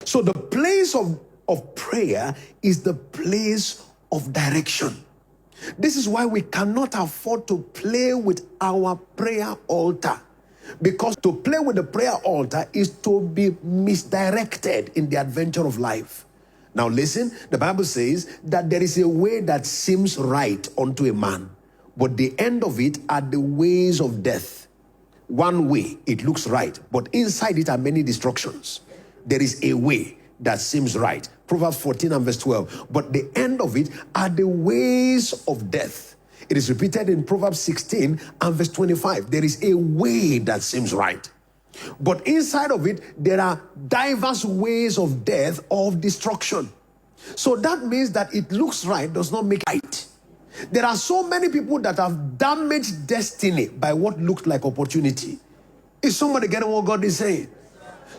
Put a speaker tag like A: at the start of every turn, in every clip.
A: So the place of prayer is the place of direction. This is why we cannot afford to play with our prayer altar. Because to play with the prayer altar is to be misdirected in the adventure of life. Now listen, the Bible says that there is a way that seems right unto a man, but the end of it are the ways of death. One way, it looks right, but inside it are many destructions. There is a way that seems right. Proverbs 14 and verse 12. But the end of it are the ways of death. It is repeated in Proverbs 16 and verse 25. There is a way that seems right, but inside of it, there are diverse ways of death, of destruction. So that means that it looks right does not make it right. There are so many people that have damaged destiny by what looked like opportunity. Is somebody getting what God is saying?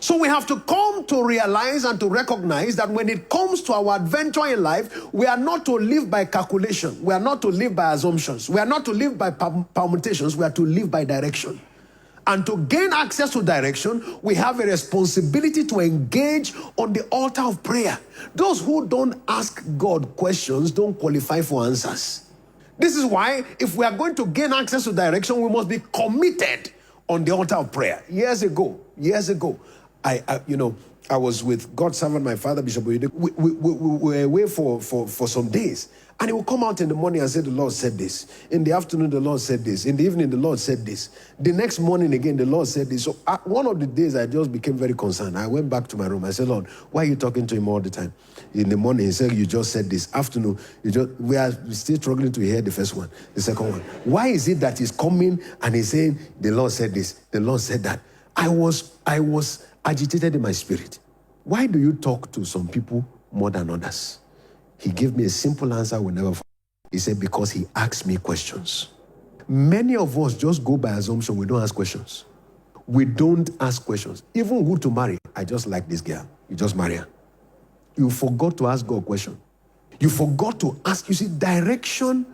A: So we have to come to realize and to recognize that when it comes to our adventure in life, we are not to live by calculation. We are not to live by assumptions. We are not to live by permutations. We are to live by direction. And to gain access to direction, we have a responsibility to engage on the altar of prayer. Those who don't ask God questions don't qualify for answers. This is why if we are going to gain access to direction, we must be committed on the altar of prayer. Years ago, I was with God's servant, my father, Bishop Oyedepo. We were away for some days. And he would come out in the morning and say, the Lord said this. In the afternoon, the Lord said this. In the evening, the Lord said this. The next morning again, the Lord said this. So one of the days, I just became very concerned. I went back to my room. I said, Lord, why are you talking to him all the time? In the morning, he said, you just said this. Afternoon, we are still struggling to hear the first one, the second one. Why is it that he's coming and he's saying, the Lord said this, the Lord said that? I was agitated in my spirit. Why do you talk to some people more than others? He gave me a simple answer we never forget. He said, because he asked me questions. Many of us just go by assumption. We don't ask questions. We don't ask questions. Even who to marry. I just like this girl. You just marry her. You forgot to ask God a question. You forgot to ask. You see, direction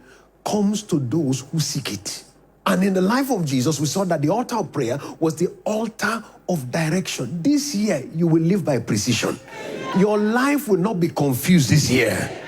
A: comes to those who seek it. And in the life of Jesus, we saw that the altar of prayer was the altar of direction. This year, you will live by precision. Your life will not be confused this year.